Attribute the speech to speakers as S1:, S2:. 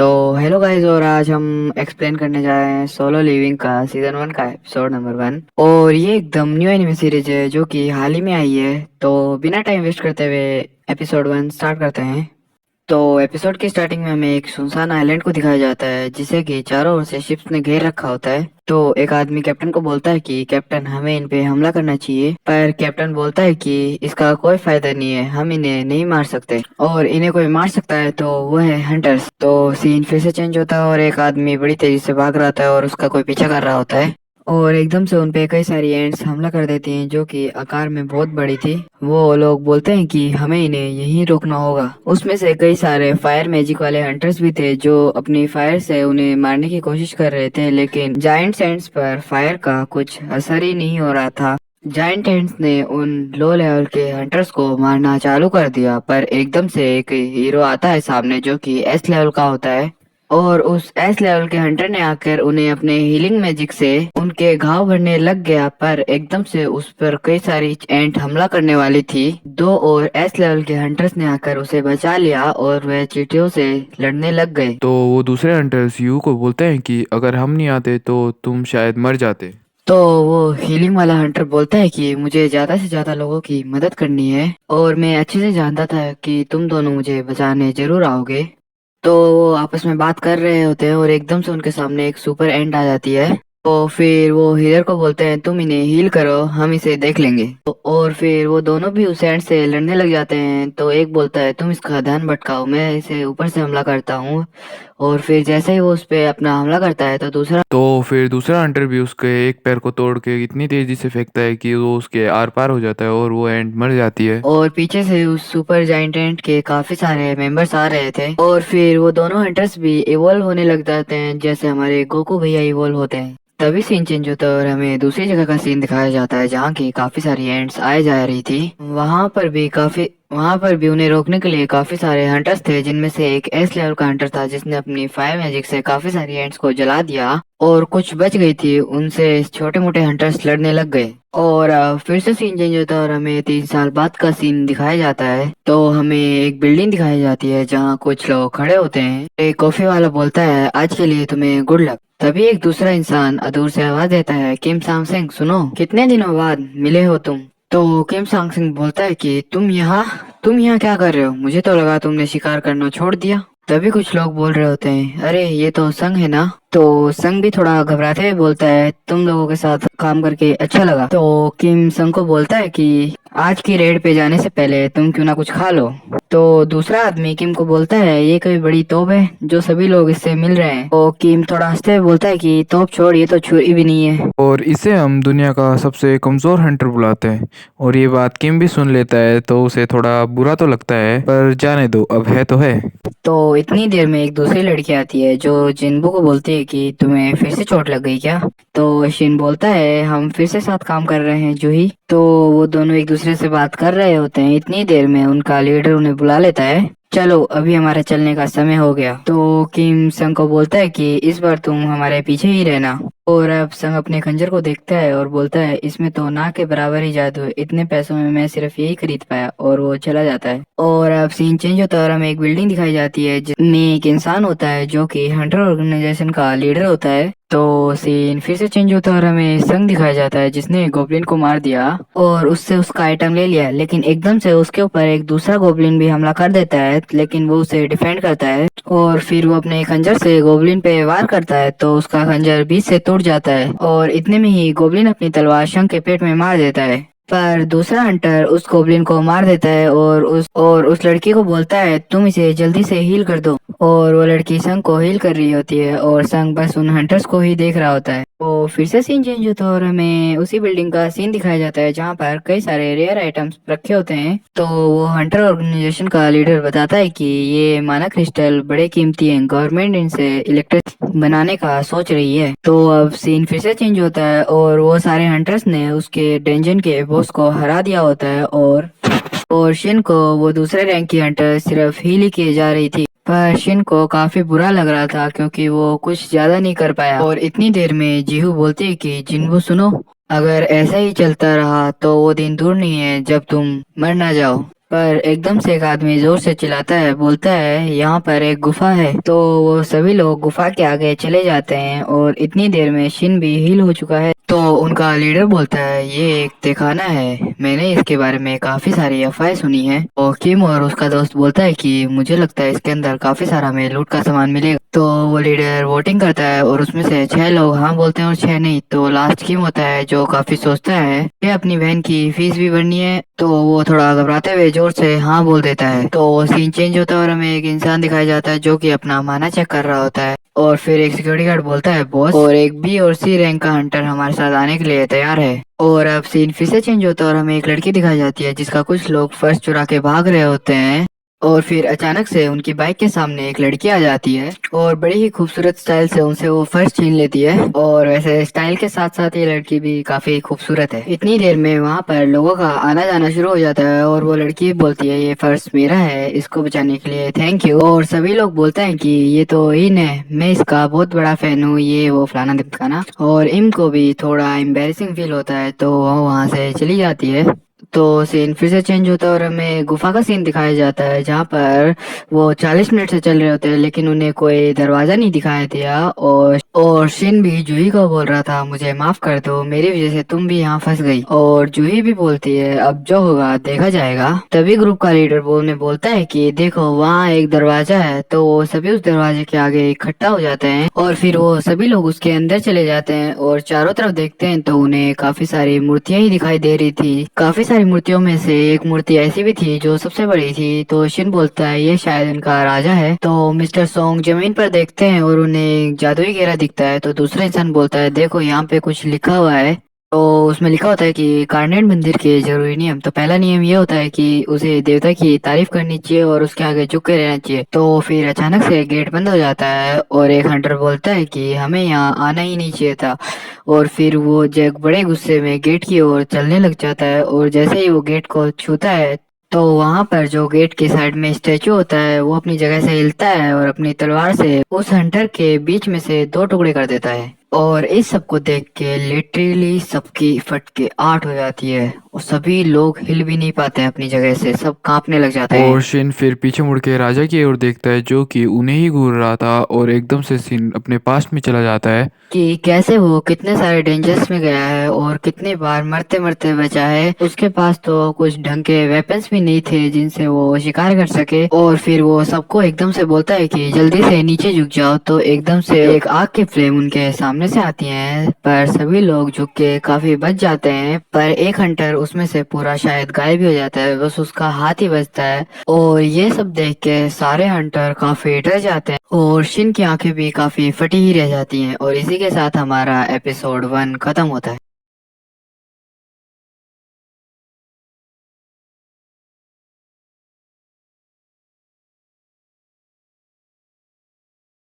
S1: तो hello guys, और आज हम एक्सप्लेन करने जा रहे हैं सोलो लिविंग का सीजन 1 का एपिसोड नंबर 1। और ये एकदम न्यू एनिमे सीरीज है जो कि हाल ही में आई है। तो बिना टाइम वेस्ट करते हुए एपिसोड 1 स्टार्ट करते हैं। तो एपिसोड की स्टार्टिंग में हमें एक सुनसान आइलैंड को दिखाया जाता है जिसे कि चारों ओर से शिप्स ने घेर रखा होता है। तो एक आदमी कैप्टन को बोलता है कि कैप्टन, हमें इन पे हमला करना चाहिए। पर कैप्टन बोलता है कि इसका कोई फायदा नहीं है, हम इन्हें नहीं मार सकते, और इन्हें कोई मार सकता है तो वो है हंटर्स। तो सीन फिर से चेंज होता है और एक आदमी बड़ी तेजी से भाग रहा होता है और उसका कोई पीछा कर रहा होता है। और एकदम से उन पे कई सारी एंट्स हमला कर देती हैं जो कि आकार में बहुत बड़ी थी। वो लोग बोलते हैं कि हमें इन्हें यहीं रोकना होगा। उसमें से कई सारे फायर मैजिक वाले हंटर्स भी थे जो अपनी फायर से उन्हें मारने की कोशिश कर रहे थे, लेकिन जायंट एंट्स पर फायर का कुछ असर ही नहीं हो रहा था। जायंट एंट्स ने उन लो लेवल के हंटर्स को मारना चालू कर दिया, पर एकदम से एक हीरो आता है सामने जो कि एस लेवल का होता है। और उस एस लेवल के हंटर ने आकर उन्हें अपने हीलिंग मैजिक से उनके घाव भरने लग गया, पर एकदम से उस पर कई सारी एंट हमला करने वाली थी। दो और एस लेवल के हंटर्स ने आकर उसे बचा लिया और वह चींटियों से लड़ने लग गए।
S2: तो वो दूसरे हंटर्स यू को बोलते हैं कि अगर हम नहीं आते तो तुम शायद मर जाते।
S1: तो वो हीलिंग वाला हंटर बोलता है कि मुझे ज्यादा से ज्यादा लोगों की मदद करनी है, और मैं अच्छे से जानता था कि तुम दोनों मुझे बचाने जरूर आओगे। तो वो आपस में बात कर रहे होते हैं और एकदम से उनके सामने एक सुपर एंड आ जाती है। तो फिर वो हीलर को बोलते हैं तुम इन्हें हील करो, हम इसे देख लेंगे। और फिर वो दोनों भी उस एंड से लड़ने लग जाते हैं। तो एक बोलता है तुम इसका ध्यान भटकाओ, मैं इसे ऊपर से हमला करता हूँ। और फिर जैसे ही वो उस पे अपना हमला करता है तो दूसरा
S2: तो फिर दूसरा हंटर भी उसके एक पैर को तोड़ के इतनी तेजी से फेंकता है कि वो उसके आर पार हो जाता है और वो एंड मर जाती है।
S1: और पीछे से उस सुपर जाइंट एंट के काफी सारे मेंबर्स आ रहे थे, और फिर वो दोनों हंटर्स भी इवॉल्व होने लग जाते हैं जैसे हमारे गोकू भैया इवॉल्व होते हैं। तभी सीन चेंज होता है और हमें दूसरी जगह का सीन दिखाया जाता है जहाँ की काफी सारी एंट्स आए जा रही थी। वहां पर भी उन्हें रोकने के लिए काफी सारे हंटर्स थे, जिनमें से एक एस लेवल का हंटर था जिसने अपनी फायर मैजिक से काफी सारी एंट्स को जला दिया, और कुछ बच गई थी। उनसे छोटे मोटे हंटर्स लड़ने लग गए। और फिर से सीन चेंज होता है और हमें 3 साल बाद का सीन दिखाया जाता है। तो हमें एक बिल्डिंग दिखाई जाती है जहाँ कुछ लोग खड़े होते हैं। एक कॉफी वाला बोलता है आज के लिए तुम्हें गुड लक। तभी एक दूसरा इंसान दूर से आवाज देता है किम सांग सिंह, सुनो, कितने दिनों बाद मिले हो तुम। तो किम सांग सिंह बोलता है कि तुम यहाँ क्या कर रहे हो, मुझे तो लगा तुमने शिकार करना छोड़ दिया। तभी कुछ लोग बोल रहे होते हैं अरे ये तो संग है ना। तो संग भी थोड़ा घबराते हुए बोलता है तुम लोगों के साथ काम करके अच्छा लगा। तो किम संग को बोलता है कि आज की रेड पे जाने से पहले तुम क्यों ना कुछ खा लो। तो दूसरा आदमी किम को बोलता है ये कोई बड़ी तोप है जो सभी लोग इससे मिल रहे हैं। तो किम थोड़ा हंसते हुए बोलता है कि तोप छोड़, ये तो छुरी भी नहीं है।
S2: और इसे हम दुनिया का सबसे कमजोर हंटर बुलाते हैं। और ये बात किम भी सुन लेता है तो उसे थोड़ा बुरा तो लगता है, पर जाने दो, अब है तो है।
S1: तो इतनी देर में एक दूसरी लड़की आती है जो जिन्बू को बोलती है कि तुम्हें फिर से चोट लग गई क्या। तो शिन बोलता है हम फिर से साथ काम कर रहे हैं जूही। तो वो दोनों एक दूसरे से बात कर रहे होते हैं। इतनी देर में उनका लीडर उन्हें बुला लेता है, चलो अभी हमारे चलने का समय हो गया। तो किम संग को बोलता है कि इस बार तुम हमारे पीछे ही रहना। और अब संग अपने खंजर को देखता है और बोलता है इसमें तो ना के बराबर ही जादू है, इतने पैसों में मैं सिर्फ यही खरीद पाया। और वो चला जाता है। और अब सीन चेंज होता है और हमें एक बिल्डिंग दिखाई जाती है जिसमें एक इंसान होता है जो कि हंटर ऑर्गेनाइजेशन का लीडर होता है। तो सीन फिर से चेंज होता है और हमें संग दिखाया जाता है जिसने गोब्लिन को मार दिया और उससे उसका आइटम ले लिया, लेकिन एकदम से उसके ऊपर एक दूसरा गोब्लिन भी हमला कर देता है, लेकिन वो उसे डिफेंड करता है। और फिर वो अपने खंजर से गोब्लिन पे वार करता है तो उसका खंजर बीच से टूट जाता है, और इतने में ही गोब्लिन अपनी तलवार शंख के पेट में मार देता है। पर दूसरा हंटर उस गोब्लिन को मार देता है और उस लड़की को बोलता है तुम इसे जल्दी से हील कर दो। और वो लड़की संग को हील कर रही होती है और संग बस उन हंटर्स को ही देख रहा होता है। तो फिर से सीन चेंज होता है और हमें उसी बिल्डिंग का सीन दिखाया जाता है जहाँ पर कई सारे रेयर आइटम्स रखे होते हैं। तो वो हंटर ऑर्गेनाइजेशन का लीडर बताता है कि ये माना क्रिस्टल बड़े कीमती हैं, गवर्नमेंट इनसे इलेक्ट्रिक बनाने का सोच रही है। तो अब सीन फिर से चेंज होता है और वो सारे हंटर्स ने उसके डेंजन के बॉस को हरा दिया होता है, और शिन को वो दूसरे रैंक की हंटर सिर्फ हील ही किए जा रही थी। पर शिन को काफी बुरा लग रहा था क्योंकि वो कुछ ज्यादा नहीं कर पाया। और इतनी देर में जीहू बोलती है कि जिन्बू सुनो, अगर ऐसा ही चलता रहा तो वो दिन दूर नहीं है जब तुम मर ना जाओ। पर एकदम से एक आदमी जोर से चिल्लाता है, बोलता है यहाँ पर एक गुफा है। तो वो सभी लोग गुफा के आगे चले जाते हैं और इतनी देर में शिन भी हील हो चुका है। तो उनका लीडर बोलता है ये एक तहखाना है, मैंने इसके बारे में काफी सारी अफवाहें सुनी है। और किम और उसका दोस्त बोलता है कि मुझे लगता है इसके अंदर काफी सारा हमें लूट का सामान मिलेगा। तो वो लीडर वोटिंग करता है और उसमें से 6 लोग हाँ बोलते हैं और 6 नहीं। तो लास्ट किम होता है जो काफी सोचता है कि अपनी बहन की फीस भी भरनी है। तो वो थोड़ा घबराते हुए जोर से हाँ बोल देता है। तो सीन चेंज होता है और हमें एक इंसान दिखाया जाता है जो कि अपना माना चेक कर रहा होता है। और फिर एक सिक्योरिटी गार्ड बोलता है बॉस, और एक बी और सी रैंक का हंटर हमारे साथ आने के लिए तैयार है। और अब सीन फिर से चेंज होता है और हमें एक लड़की दिखाई जाती है जिसका कुछ लोग पर्स चुरा के भाग रहे होते हैं। और फिर अचानक से उनकी बाइक के सामने एक लड़की आ जाती है और बड़ी ही खूबसूरत स्टाइल से उनसे वो फर्श छीन लेती है। और वैसे स्टाइल के साथ साथ ये लड़की भी काफी खूबसूरत है। इतनी देर में वहाँ पर लोगों का आना जाना शुरू हो जाता है और वो लड़की बोलती है ये फर्श मेरा है, इसको बचाने के लिए थैंक यू। और सभी लोग बोलते हैं कि ये तो इन है, मैं इसका बहुत बड़ा फैन हूँ, ये वो फलाना ढिमकाना। और इम को भी थोड़ा एम्बेरसिंग फील होता है तो वो वहाँ से चली जाती है। तो सीन फिर से चेंज होता है और हमें गुफा का सीन दिखाया जाता है जहाँ पर वो 40 मिनट से चल रहे होते हैं लेकिन उन्हें कोई दरवाजा नहीं दिखाई दिया। और शिन भी जूही को बोल रहा था मुझे माफ कर दो, मेरी वजह से तुम भी यहाँ फंस गई। और जूही भी बोलती है अब जो होगा देखा जाएगा। तभी ग्रुप का लीडर बोलता है कि देखो वहाँ एक दरवाजा है। तो वो सभी उस दरवाजे के आगे इकट्ठा हो जाते हैं और फिर वो सभी लोग उसके अंदर चले जाते हैं और चारों तरफ देखते हैं तो उन्हें काफी सारी मूर्तियां ही दिखाई दे रही थी। काफी सारी मूर्तियों में से एक मूर्ति ऐसी भी थी जो सबसे बड़ी थी। तो शिन बोलता है ये शायद इनका राजा है। तो मिस्टर सोंग जमीन पर देखते हैं और उन्हें एक जादुई घेरा दिखता है। तो दूसरा इंसान बोलता है देखो यहाँ पे कुछ लिखा हुआ है। तो उसमें लिखा होता है कि कार्नेट मंदिर के जरूरी नियम। तो पहला नियम ये होता है कि उसे देवता की तारीफ करनी चाहिए और उसके आगे झुक के रहना चाहिए। तो फिर अचानक से गेट बंद हो जाता है और एक हंटर बोलता है कि हमें यहाँ आना ही नहीं चाहिए था। और फिर वो जैक बड़े गुस्से में गेट की ओर चलने लग जाता है और जैसे ही वो गेट को छूता है तो वहां पर जो गेट के साइड में स्टैचू होता है वो अपनी जगह से हिलता है और अपनी तलवार से उस हंटर के बीच में से 2 टुकड़े कर देता है। और इस सब को देख के लिटरली सबकी फट के आठ हो जाती है और सभी लोग हिल भी नहीं पाते हैं अपनी जगह से, सब कांपने लग जाते हैं।
S2: और शिन फिर पीछे मुड़ के राजा की ओर देखता है जो कि उन्हें ही घूर रहा था और एकदम से शिन अपने पास में चला जाता है।
S1: कि कैसे वो कितने सारे डेंजर्स में गया है और कितनी बार मरते मरते बचा है। उसके पास तो कुछ ढंग के वेपन्स भी नहीं थे जिनसे वो शिकार कर सके। और फिर वो सबको एकदम से बोलता है कि जल्दी से नीचे झुक जाओ। तो एकदम से एक आग की फ्लेम उनके सामने से आती है पर सभी लोग झुक के काफी बच जाते हैं। पर एक हंटर उसमें से पूरा शायद गायब भी हो जाता है, बस उसका हाथ ही बचता है। और ये सब देख के सारे हंटर काफी डर जाते हैं और शिन की आंखें भी काफी फटी ही रह जाती हैं। और इसी के साथ हमारा एपिसोड 1 खत्म होता है।